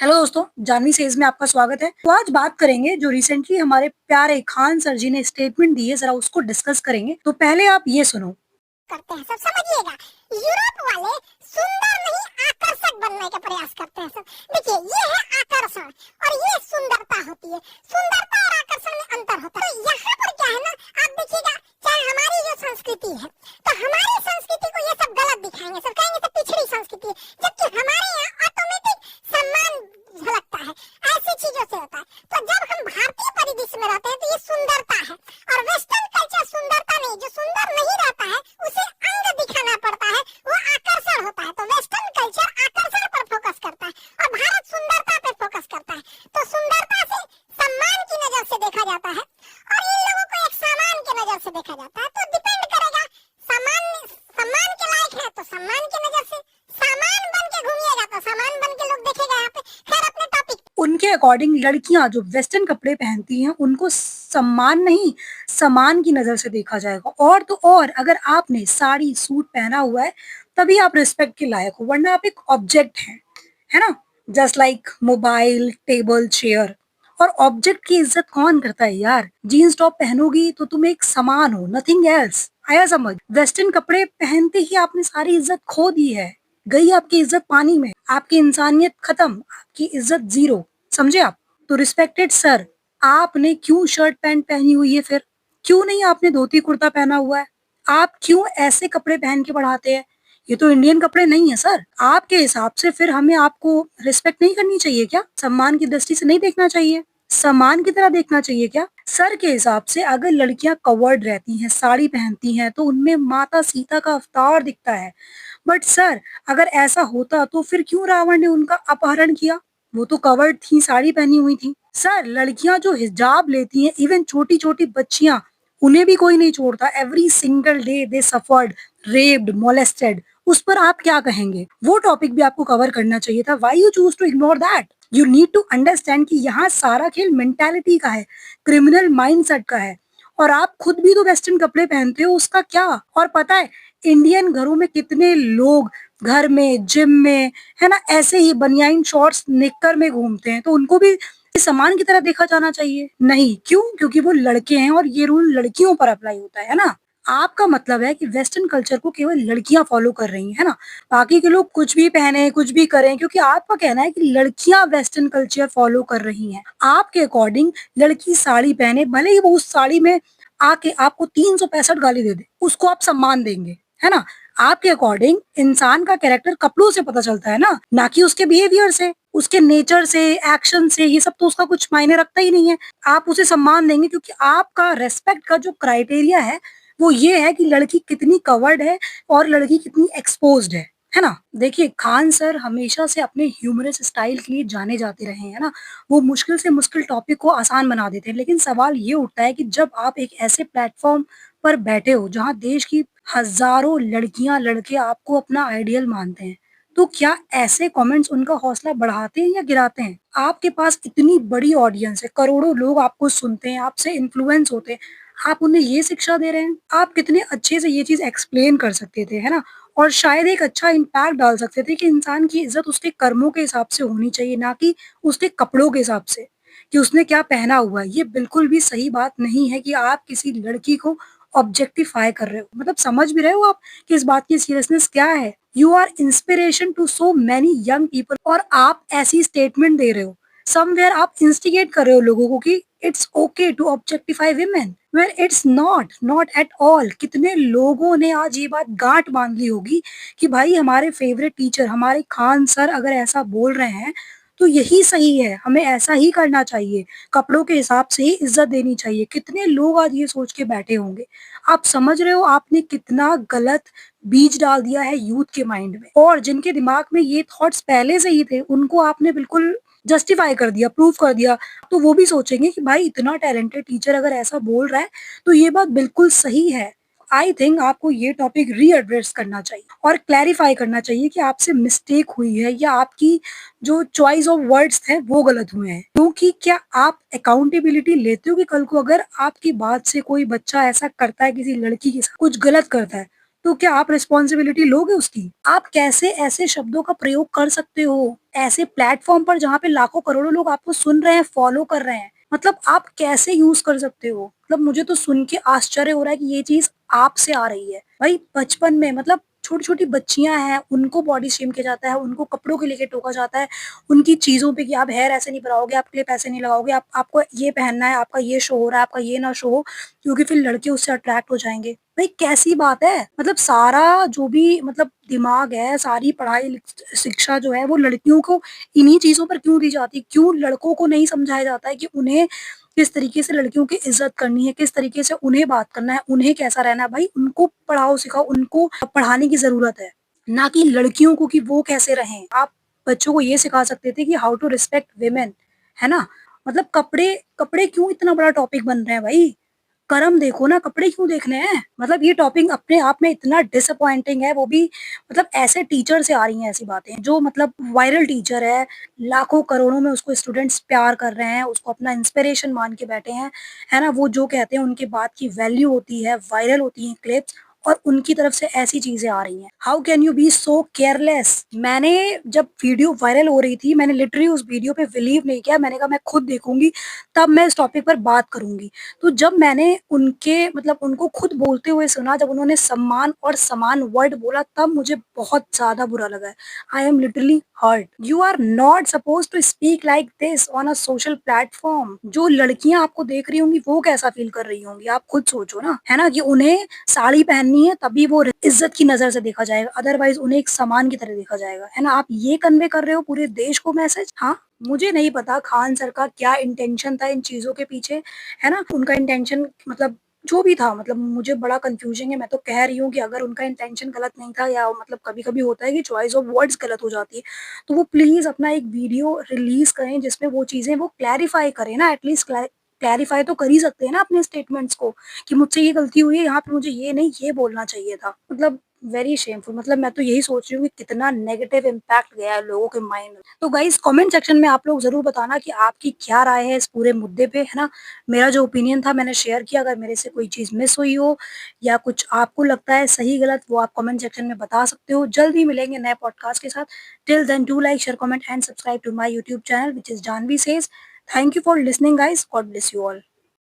Hello दोस्तों, Janvi says में आपका स्वागत है। तो आज बात करेंगे जो रिसेंटली हमारे प्यारे खान सर जी ने स्टेटमेंट दी है, जरा उसको डिस्कस करेंगे। तो पहले आप ये सुनो। करते हैं सब समझिएगा। यूरोप वाले सुंदर नहीं आकर्षक बनने का प्रयास करते हैं सब। देखिए ये है आकर्षण और ये सुंदरता होती है। सुंदरता और आकर्षण में अंतर होता है। तो यहाँ पर क्या है ना, आप देखिएगा चाहे हमारी जो संस्कृति है तो हमारी संस्कृति को ये सब गलत दिखाएंगे, सब कहेंगे सब पिछड़ी संस्कृति है, जबकि हमारे यहाँ ऑटोमेटिक सम्मान झलकता है। ऐसी चीजों से होता है। तो जब हम भारतीय परिदृश्य में रहते हैं तो ये सुंदरता है और वेस्टर्न कल्चर सुंदरता नहीं, जो सुंदर नहीं रहता है उसे अंग दिखाना पड़ता है, वो आकर्षण होता है। तो वेस्टर्न कल्चर आकर्षण पर फोकस करता है और भारत सुंदरता पे फोकस करता है। तो सुंदरता से सम्मान की नजर से देखा जाता है और इन लोगों को एक सामान की नजर से देखा जाता है। तो डिपेंड करेगा, सम्मान सम्मान के लायक है तो सम्मान की नजर से, सामान बन के घूमिएगा तो सामान बन के लोग देखेगा। यहाँ पे खैर अपने टॉपिक, उनके अकॉर्डिंग लड़कियां जो वेस्टर्न कपड़े पहनती हैं उनको सम्मान नहीं, समान की नजर से देखा जाएगा। और तो और अगर आपने साड़ी सूट पहना हुआ है तभी आप रिस्पेक्ट के लायक हो, वरना आप एक ऑब्जेक्ट हैं, है ना। Just like mobile, table, chair. और ऑब्जेक्ट की इज्जत कौन करता है यार। जीन्स टॉप पहनोगी तो तुम एक समान हो, नथिंग एल्स। आया समझ। वेस्टर्न कपड़े पहनते ही आपने सारी इज्जत खो दी है, गई आपकी इज्जत पानी में, आपकी इंसानियत खत्म, आपकी इज्जत जीरो। समझे आप। तो रिस्पेक्टेड सर, आपने क्यों शर्ट पैंट पहनी हुई है फिर? क्यों नहीं आपने धोती कुर्ता पहना हुआ है? आप क्यों ऐसे कपड़े पहन के बढ़ाते हैं? ये तो इंडियन कपड़े नहीं है सर। आपके हिसाब से फिर हमें आपको रिस्पेक्ट नहीं करनी चाहिए क्या? सम्मान की दृष्टि से नहीं देखना चाहिए? सम्मान की तरह देखना चाहिए क्या? सर के हिसाब से अगर लड़कियां कवर्ड रहती हैं, साड़ी पहनती हैं तो उनमें माता सीता का अवतार दिखता है। बट सर, अगर ऐसा होता तो फिर क्यों रावण ने उनका अपहरण किया? वो तो कवर्ड थी, साड़ी पहनी हुई थी। सर, लड़कियां जो हिजाब लेती हैं, इवन छोटी छोटी बच्चियां, उन्हें भी कोई नहीं छोड़ता। Every single day they suffered, raped, molested. उस पर आप क्या कहेंगे? वो टॉपिक भी आपको कवर करना चाहिए था। Why you choose to ignore that? You need to understand कि यहाँ सारा खेल मेंटालिटी का है, क्रिमिनल माइंडसेट का है। और आप खुद भी तो वेस्टर्न कपड़े पहनते हो, उसका क्या? और पता है इंडियन घरों में कितने लोग घर में, जिम में, है ना, ऐसे ही बनियाइन शॉर्ट्स निक्कर में घूमते हैं, तो उनको भी सम्मान की तरह देखा जाना चाहिए? नहीं। क्यों? क्योंकि वो लड़के हैं और ये रूल लड़कियों पर अप्लाई होता है ना। आपका मतलब है कि वेस्टर्न कल्चर को केवल लड़कियां फॉलो कर रही हैं, है ना। बाकी के लोग कुछ भी पहने, कुछ भी करें, क्योंकि आपका कहना है कि लड़कियां वेस्टर्न कल्चर फॉलो कर रही हैं। आपके अकॉर्डिंग लड़की साड़ी पहने, भले ही वो उस साड़ी में आके आपको 365 गाली दे दे, उसको आप सम्मान देंगे, है ना। आपके अकॉर्डिंग इंसान का कैरेक्टर कपड़ों से पता चलता है ना कि उसके बिहेवियर से, उसके नेचर से, एक्शन से। ये सब तो उसका कुछ मायने रखता ही नहीं है। आप उसे सम्मान देंगे क्योंकि आपका रेस्पेक्ट का जो क्राइटेरिया है वो ये है कि लड़की कितनी कवर्ड है और लड़की कितनी एक्सपोज्ड है ना। देखिए, खान सर हमेशा से अपने ह्यूमरस स्टाइल के लिए जाने जाते रहे हैं ना। वो मुश्किल से मुश्किल टॉपिक को आसान बना देते हैं। लेकिन सवाल ये उठता है कि जब आप एक ऐसे प्लेटफॉर्म पर बैठे हो जहाँ देश की हजारों लड़कियां, लड़के आपको अपना आइडियल मानते हैं, तो क्या ऐसे कमेंट्स उनका हौसला बढ़ाते हैं या गिराते हैं? आपके पास इतनी बड़ी ऑडियंस है, करोड़ों लोग आपको सुनते हैं, आपसे इन्फ्लुएंस होते हैं, आप उन्हें ये शिक्षा दे रहे हैं। आप कितने अच्छे से ये चीज एक्सप्लेन कर सकते थे, है ना। और शायद एक अच्छा इम्पैक्ट डाल सकते थे कि इंसान की इज्जत उसके कर्मों के हिसाब से होनी चाहिए, ना कि उसके कपड़ों के हिसाब से, कि उसने क्या पहना हुआ है। ये बिल्कुल भी सही बात नहीं है कि आप किसी लड़की को ऑब्जेक्टिफाई कर रहे हो। मतलब समझ भी रहे हो आप कि इस बात की सीरियसनेस क्या है? You are inspiration to so many young people और आप ऐसी स्टेटमेंट दे रहे हो। समवेयर आप इंस्टिगेट कर रहे हो लोगों को कि it's okay to objectify women, where it's not, not at all. कितने लोगों ने आज ये बात गांठ बांध ली होगी कि भाई हमारे फेवरेट टीचर, हमारे खान सर अगर ऐसा बोल रहे हैं तो यही सही है, हमें ऐसा ही करना चाहिए, कपड़ों के हिसाब से ही इज्जत देनी चाहिए। कितने लोग आज ये सोच के बैठे होंगे। आप समझ रहे हो आपने कितना गलत बीज डाल दिया है यूथ के माइंड में। और जिनके दिमाग में ये थॉट्स पहले से ही थे उनको आपने बिल्कुल जस्टिफाई कर दिया, प्रूव कर दिया। तो वो भी सोचेंगे कि भाई इतना टैलेंटेड टीचर अगर ऐसा बोल रहा है तो ये बात बिल्कुल सही है। आई थिंक आपको ये टॉपिक रीएड्रेस करना चाहिए और क्लैरिफाई करना चाहिए कि आपसे मिस्टेक हुई है या आपकी जो चॉइस ऑफ वर्ड्स थे वो गलत हुए हैं। क्योंकि क्या आप अकाउंटेबिलिटी लेते हो कि कल को अगर आपकी बात से कोई बच्चा ऐसा करता है, किसी लड़की के साथ कुछ गलत करता है, तो क्या आप रिस्पॉन्सिबिलिटी लोगे उसकी? आप कैसे ऐसे शब्दों का प्रयोग कर सकते हो? ऐसे प्लेटफ़ॉर्म पर जहाँ पे लाखों करोड़ों लोग आपको सुन रहे हैं, फ़ॉलो कर रहे हैं। मतलब आप कैसे यूज़ कर सकते हो? मतलब मुझे तो सुन के आश्चर्य हो रहा है कि ये चीज़ आपसे आ रही है। भाई बचपन में मतलब छोटी-छोटी बच्चियाँ हैं, उनको बॉडी शेम किया जाता है, उनको कपड़ों को लेके टोका जाता है, उनकी चीज़ों पे कि आप हेयर ऐसे नहीं बनाओगे, आप क्लिप ऐसे नहीं लगाओगे, आप आपको ये पहनना है, आपका ये शो हो रहा है, आपका ये ना शो हो, क्योंकि फिर लड़के उससे अट्रैक्ट हो जाएँगे। भाई कैसी बात है? मतलब सारा जो भी मतलब दिमाग है, सारी पढ़ाई लिख शिक्षा जो है वो लड़कियों को इन्हीं चीज़ों पर क्यों दी जाती है? क्यों लड़कों को नहीं समझाया जाता है कि उन्हें किस तरीके से लड़कियों की इज़्ज़त करनी है, किस तरीके से उन्हें बात करना है, उन्हें कैसा रहना है? भाई उनको पढ़ाओ, सिखाओ, उनको पढ़ाने की ज़रूरत है, ना कि लड़कियों को कि वो कैसे रहें। आप बच्चों को ये सिखा सकते थे कि हाउ टू रिस्पेक्ट वुमेन, है ना? मतलब कपड़े कपड़े क्यों इतना बड़ा टॉपिक बन रहे हैं भाई? कर्म देखो ना, कपड़े क्यों देखने हैं? मतलब ये टॉपिक अपने आप में इतना डिसअपॉइंटिंग है, वो भी मतलब ऐसे टीचर से आ रही हैं ऐसी बातें, जो मतलब वायरल टीचर है, लाखों करोड़ों में उसको स्टूडेंट्स प्यार कर रहे हैं, उसको अपना इंस्पिरेशन मान के बैठे हैं, है ना? वो जो कहते हैं उनकी बात की वैल्यू होती है, वायरल होती हैं क्लिप्स और उनकी तरफ से ऐसी चीज़ें आ रही हैं। How can you be so careless? मैंने जब वीडियो वायरल हो रही थी, मैंने लिटरली उस वीडियो पे बिलीव नहीं किया, मैंने कहा मैं खुद देखूँगी, तब मैं इस टॉपिक पर बात करूँगी। तो जब मैंने उनके मतलब उनको खुद बोलते हुए सुना, जब उन्होंने सम्मान और समान वर्ड बोला, तब मुझे बहुत ज़्यादा बुरा लगा है। I am literally hurt. You are not supposed to speak like this on a social platform. जो लड़कियाँ आपको देख रही होंगी, वो कैसा फ़ील कर रही होंगी, आप खुद सोचो ना, है ना? कि उन्हें साड़ी पहननी है, तभी वो इज़्ज़त की नज़र से देखा जाएगा, अदरवाइज़ उन्हें एक सामान की तरह देखा जाएगा, है ना? आप ये कन्वे कर रहे हो पूरे देश को मैसेज? हाँ, मुझे नहीं पता खान सर का क्या इंटेंशन था इन चीज़ों के पीछे, है ना? उनका इंटेंशन मतलब जो भी था मतलब मुझे बड़ा कन्फ्यूज़िंग है। मैं तो कह रही हूँ कि अगर उनका इंटेंशन गलत नहीं था या मतलब कभी-कभी होता है कि चॉइस ऑफ वर्ड्स गलत हो जाती है, तो वो प्लीज़ अपना एक वीडियो रिलीज़ करें जिसमें वो चीज़ें वो क्लैरिफ़ाई करें ना एटलीस्ट क्लैरिफ़ाई तो कर ही सकते हैं ना अपने स्टेटमेंट्स को कि मुझसे ये गलती हुई है, यहाँ पे मुझे ये नहीं, ये बोलना चाहिए था। मतलब वेरी शेमफुल मतलब मैं तो यही सोच रही हूँ कि कितना नेगेटिव इम्पैक्ट गया है लोगों के माइंड में। तो गाइज़ कमेंट सेक्शन में आप लोग ज़रूर बताना कि आपकी क्या राय है इस पूरे मुद्दे पे, है ना? मेरा जो ओपिनियन था मैंने शेयर किया, अगर मेरे से कोई चीज़ मिस हुई हो या कुछ आपको लगता है सही-गलत वो आप कमेंट सेक्शन में बता सकते हो। जल्द ही मिलेंगे नए पॉडकास्ट के साथ। Till then do like, share, comment and subscribe to my YouTube channel which is Janvi says. Thank you for listening guys. God bless you all.